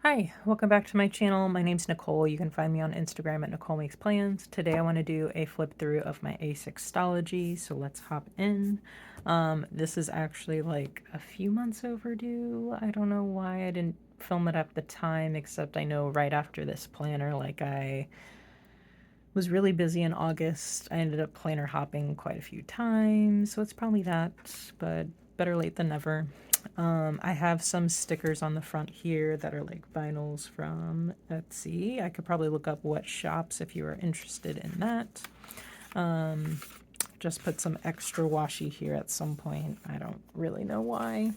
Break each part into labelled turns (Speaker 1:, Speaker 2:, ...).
Speaker 1: Hi, welcome back to my channel. My name's Nicole. You can find me on Instagram at Nicole Makes Plans. Today I want to do a flip through of my A6 Stalogy, so let's hop in. This is actually like a few months overdue. I don't know why I didn't film it at the time, except I know right after this planner, like I was really busy in August. I ended up planner hopping quite a few times, so it's probably that, but better late than never. I have some stickers on the front here that are like vinyls from Etsy. I could probably look up what shops if you are interested in that. Just put some extra washi here at some point. I don't really know why.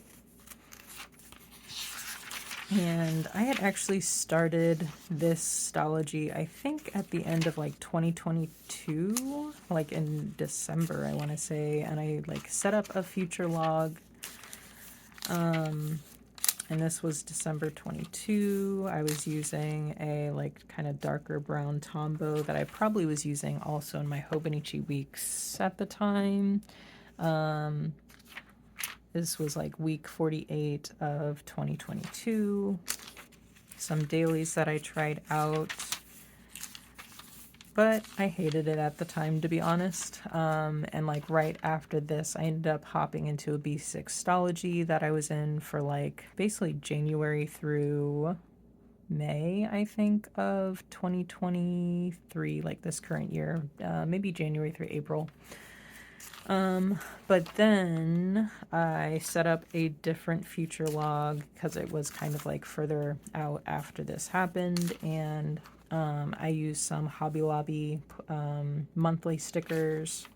Speaker 1: And I had actually started this Stalogy, I think at the end of like 2022, like in December, I want to say, and I like set up a future log. And this was December 22. I was using a like kind of darker brown Tombow that I probably was using also in my Hobonichi weeks at the time. This was like week 48 of 2022. Some dailies that I tried out, but I hated it at the time, to be honest. And like right after this, I ended up hopping into a B6 Stalogy that I was in for like basically January through May, I think, of 2023, like this current year, maybe January through April. But then I set up a different future log because it was kind of like further out after this happened, and I used some Hobby Lobby monthly stickers.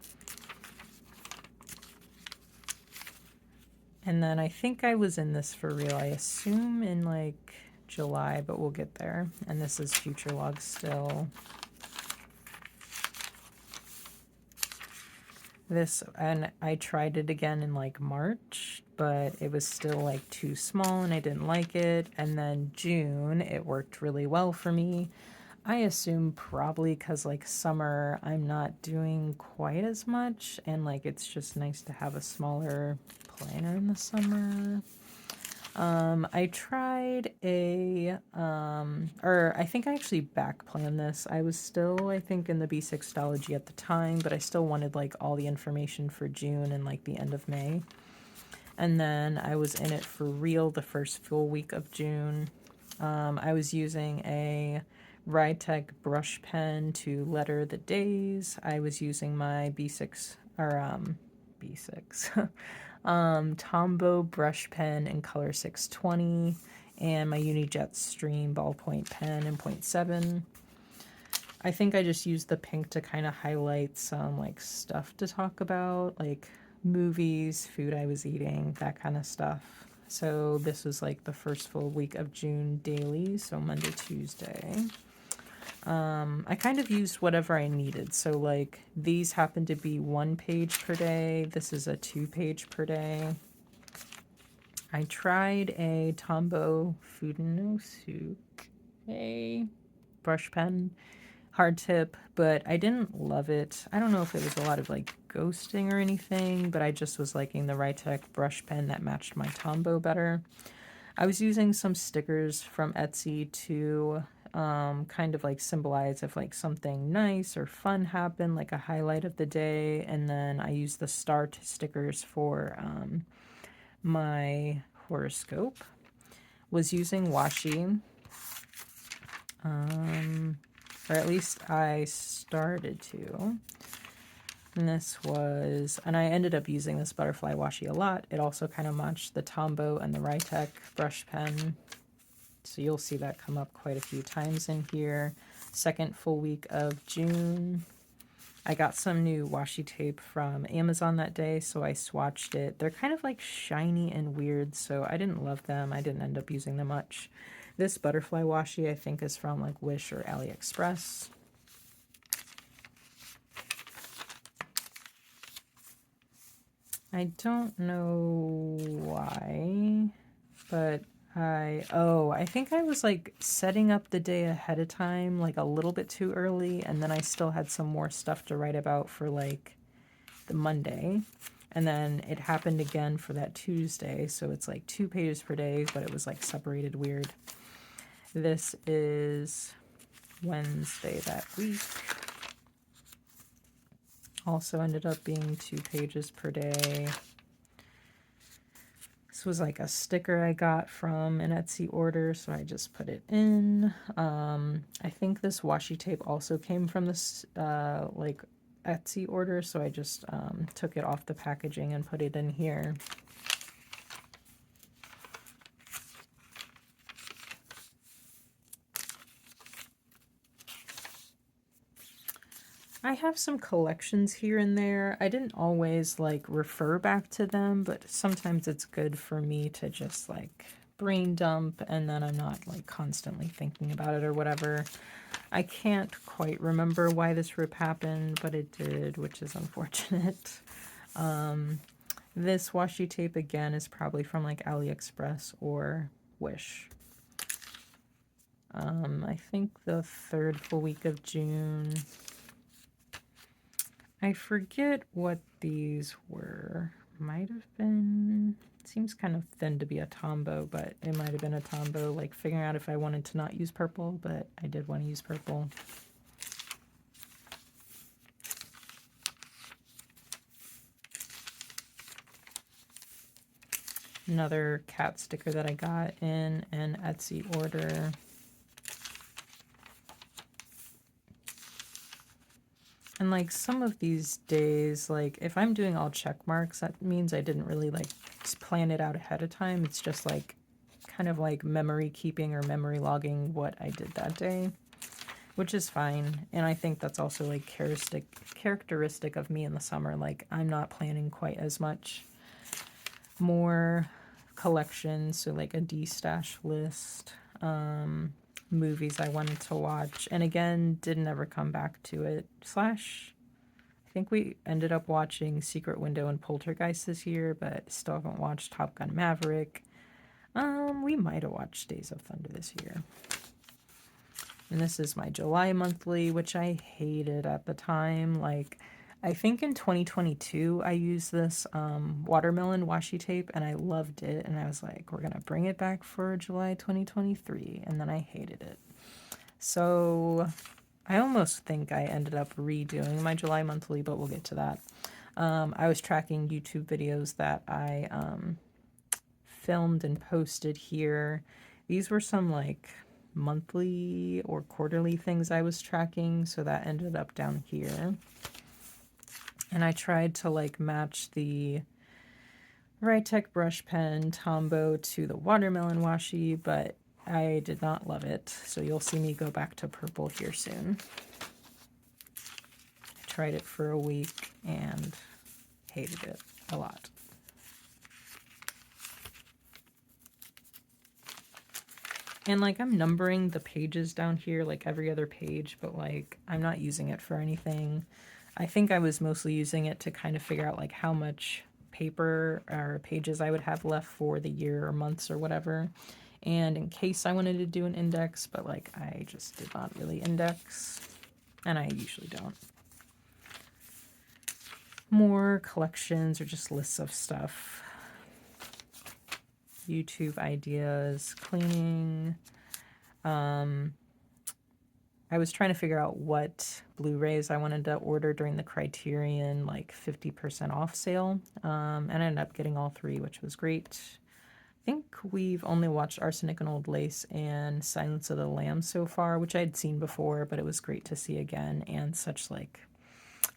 Speaker 1: And then I think I was in this for real, I assume in like July, but we'll get there. And this is future log still. This, and I tried it again in like March, but it was still like too small and I didn't like it. And then June, it worked really well for me. I assume probably because like summer, I'm not doing quite as much, and like it's just nice to have a smaller planner in the summer. I tried or I think I actually back planned this. I was still, I think, in the B6 Stalogy at the time, but I still wanted like all the information for June and like the end of May. And then I was in it for real the first full week of June. I was using a Rytech brush pen to letter the days. I was using my B6, or B6, Tombow brush pen in color 620, and my Unijet Stream ballpoint pen in 0.7. I think I just used the pink to kind of highlight some like stuff to talk about, like movies, food I was eating, that kind of stuff. So this was like the first full week of June daily, so Monday, Tuesday. I kind of used whatever I needed. So like these happen to be 1 page per day. This is a 2 page per day. I tried a Tombow Funosuke brush pen, hard tip, but I didn't love it. I don't know if it was a lot of like ghosting or anything, but I just was liking the Rytech brush pen that matched my Tombow better. I was using some stickers from Etsy to kind of like symbolize if like something nice or fun happened, like a highlight of the day, and then I used the star stickers for my horoscope. Was using washi, or at least I started to. And this was, and I ended up using this butterfly washi a lot. It also kind of matched the Tombow and the Rytech brush pen. So you'll see that come up quite a few times in here. Second full week of June. I got some new washi tape from Amazon that day, so I swatched it. They're kind of like shiny and weird, so I didn't love them. I didn't end up using them much. This butterfly washi I think is from like Wish or AliExpress. I don't know why, but I think I was like setting up the day ahead of time, like a little bit too early, and then I still had some more stuff to write about for like the Monday. And then it happened again for that Tuesday, so it's like 2 pages per day, but it was like separated weird. This is Wednesday that week. Also ended up being 2 pages per day. This was like a sticker I got from an Etsy order, so I just put it in. I think this washi tape also came from this like Etsy order, so I just took it off the packaging and put it in here. I have some collections here and there. I didn't always like refer back to them, but sometimes it's good for me to just like brain dump and then I'm not like constantly thinking about it or whatever. I can't quite remember why this rip happened, but it did, which is unfortunate. This washi tape again is probably from like AliExpress or Wish. I think the 3rd full week of June. I forget what these were. Might have been, seems kind of thin to be a Tombow, but it might have been a Tombow, like figuring out if I wanted to not use purple, but I did want to use purple. Another cat sticker that I got in an Etsy order. And like some of these days, like if I'm doing all check marks, that means I didn't really like plan it out ahead of time. It's just like kind of like memory keeping or memory logging what I did that day, which is fine. And I think that's also like characteristic of me in the summer. Like I'm not planning quite as much. More collections, so like a D-stash list, movies I wanted to watch, and again, didn't ever come back to it. I think we ended up watching Secret Window and Poltergeist this year, but still haven't watched Top Gun Maverick. We might have watched Days of Thunder this year. And this is my July monthly, which I hated at the time. Like, I think in 2022, I used this watermelon washi tape, and I loved it. And I was like, we're going to bring it back for July 2023. And then I hated it. So I almost think I ended up redoing my July monthly, but we'll get to that. I was tracking YouTube videos that I filmed and posted here. These were some like monthly or quarterly things I was tracking, so that ended up down here. And I tried to like match the Rytech brush pen Tombow to the watermelon washi, but I did not love it, so you'll see me go back to purple here soon. I tried it for a week and hated it a lot. And like I'm numbering the pages down here like every other page, but like I'm not using it for anything. I think I was mostly using it to kind of figure out like how much paper or pages I would have left for the year or months or whatever. And in case I wanted to do an index, but like I just did not really index, and I usually don't. More collections or just lists of stuff. YouTube ideas, cleaning. I was trying to figure out what Blu-rays I wanted to order during the Criterion like 50% off sale, and I ended up getting all 3, which was great. I think we've only watched Arsenic and Old Lace and Silence of the Lambs so far, which I'd seen before, but it was great to see again, and such like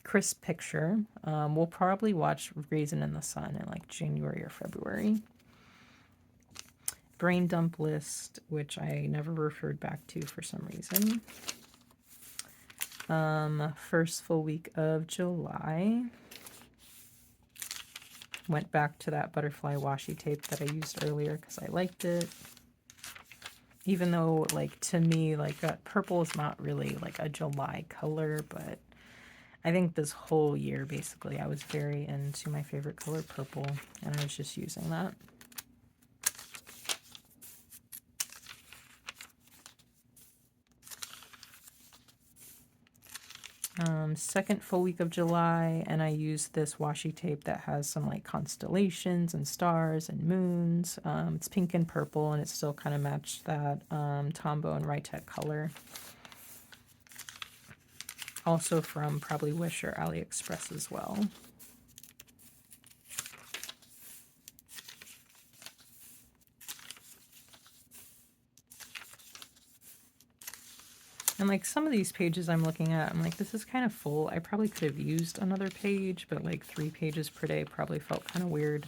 Speaker 1: crisp picture. We'll probably watch Raisin in the Sun in like January or February. Brain dump list, which I never referred back to for some reason. First full week of July. Went back to that butterfly washi tape that I used earlier because I liked it. Even though, like, to me, like, purple is not really, like, a July color, but I think this whole year, basically, I was very into my favorite color, purple, and I was just using that. Second full week of July, and I used this washi tape that has some like constellations and stars and moons. It's pink and purple, and it still kind of matched that Tombow and Rytech color. Also from probably Wish or AliExpress as well. And like some of these pages I'm looking at, I'm like, this is kind of full. I probably could have used another page, but like 3 pages per day probably felt kind of weird.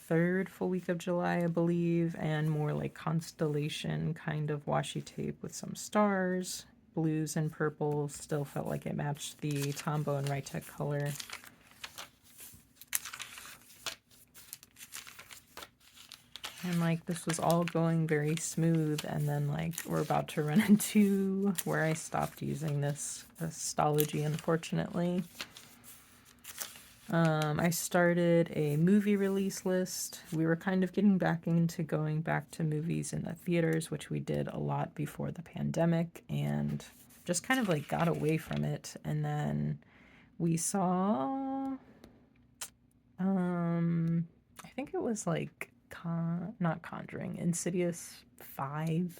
Speaker 1: Third full week of July, I believe, and more like constellation kind of washi tape with some stars. Blues and purples still felt like it matched the Tombow and Rytech color. And like this was all going very smooth, and then like we're about to run into where I stopped using this Stalogy, unfortunately. I started a movie release list. We were kind of getting back into going back to movies in the theaters, which we did a lot before the pandemic, and just kind of like got away from it. And then we saw, I think it was like not Conjuring, Insidious 5.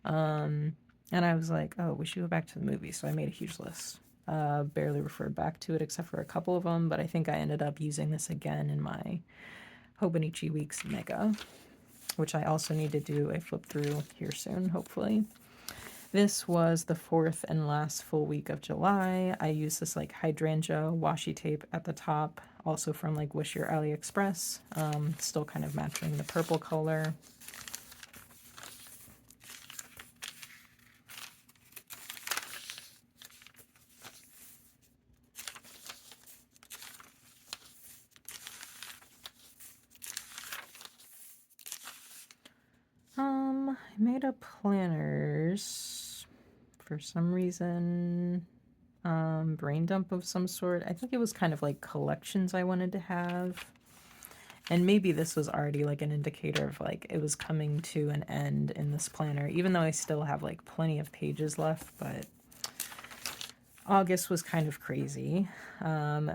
Speaker 1: And I was like, oh, we should go back to the movie. So I made a huge list. Barely referred back to it except for a couple of them, but I think I ended up using this again in my Hobonichi Weeks Mega, which I also need to do a flip through here soon, hopefully. This was the 4th and last full week of July. I used this like hydrangea washi tape at the top, also from like Wish or AliExpress, still kind of matching the purple color. I made up planners for some reason. Brain dump of some sort. I think it was kind of like collections I wanted to have. And maybe this was already like an indicator of like it was coming to an end in this planner, even though I still have like plenty of pages left, but August was kind of crazy.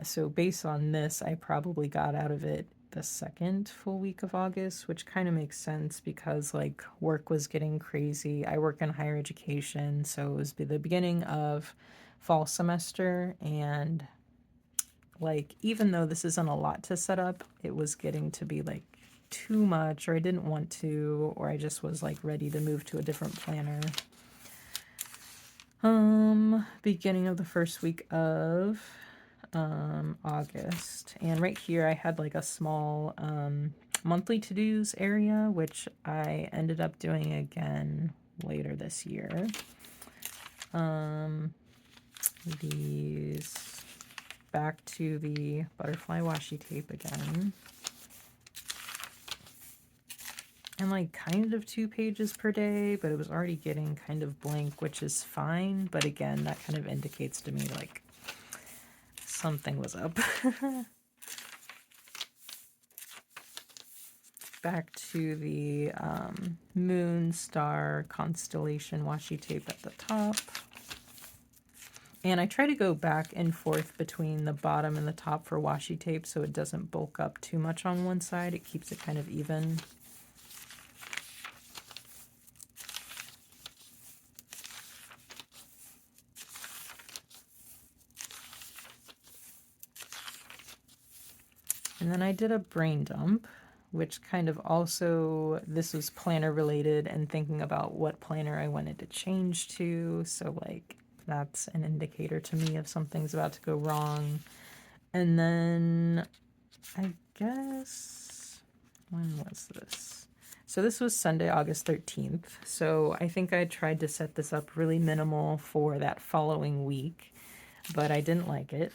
Speaker 1: So based on this, I probably got out of it the second full week of August, which kind of makes sense because like work was getting crazy. I work in higher education, so it was the beginning of fall semester, and like even though this isn't a lot to set up, it was getting to be like too much, or I didn't want to, or I just was like ready to move to a different planner. Beginning of the first week of August, and right here I had like a small monthly to-dos area, which I ended up doing again later this year. These back to the butterfly washi tape again. And like kind of 2 pages per day, but it was already getting kind of blank, which is fine. But again, that kind of indicates to me like something was up. Back to the moon, star, constellation washi tape at the top. And I try to go back and forth between the bottom and the top for washi tape so it doesn't bulk up too much on one side. It keeps it kind of even. And then I did a brain dump, which kind of also, this was planner related and thinking about what planner I wanted to change to. So like that's an indicator to me if something's about to go wrong. And then I guess, when was this? So this was Sunday, August 13th. So I think I tried to set this up really minimal for that following week, but I didn't like it.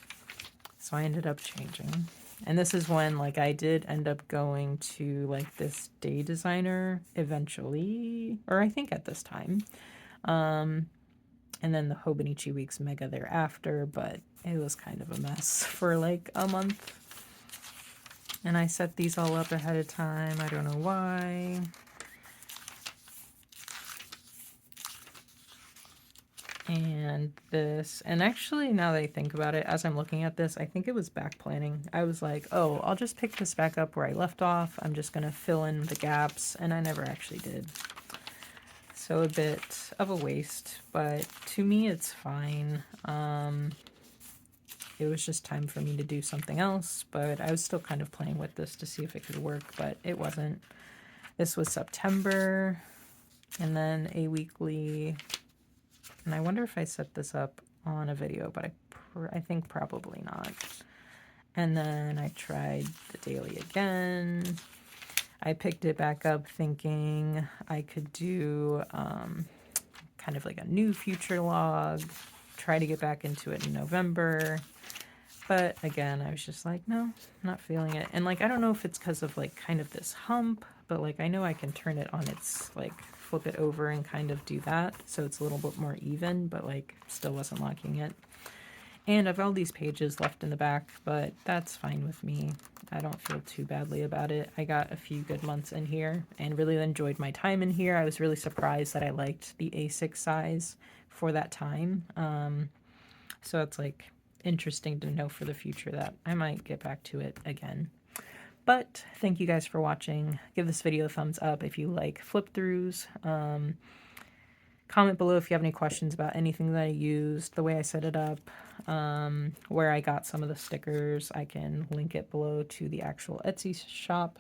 Speaker 1: So I ended up changing. And this is when like I did end up going to like this day designer eventually, or I think at this time. And then the Hobonichi Weeks Mega thereafter, but it was kind of a mess for like a month. And I set these all up ahead of time. I don't know why. and this. And actually, now that I think about it, as I'm looking at this, I think it was back planning. I was like, oh, I'll just pick this back up where I left off. I'm just going to fill in the gaps, and I never actually did. So a bit of a waste, but to me, it's fine. It was just time for me to do something else, but I was still kind of playing with this to see if it could work, but it wasn't. This was September, and then a weekly, and I wonder if I set this up on a video, but I think probably not. And then I tried the daily again. I picked it back up thinking I could do kind of like a new future log, try to get back into it in November. But again, I was just like, no, not feeling it. And like, I don't know if it's because of like kind of this hump, but like, I know I can turn it on its, like, flip it over and kind of do that. So it's a little bit more even, but like, still wasn't liking it. And I've all these pages left in the back, but that's fine with me. I don't feel too badly about it. I got a few good months in here and really enjoyed my time in here. I was really surprised that I liked the A6 size for that time. So it's like interesting to know for the future that I might get back to it again. But thank you guys for watching. Give this video a thumbs up if you like flip throughs. Comment below if you have any questions about anything that I used, the way I set it up, where I got some of the stickers. I can link it below to the actual Etsy shop.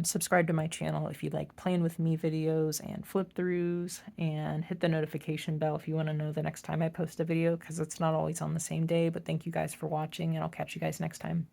Speaker 1: Subscribe to my channel if you like playing with me videos and flip throughs, and hit the notification bell if you want to know the next time I post a video, because it's not always on the same day. But thank you guys for watching, and I'll catch you guys next time.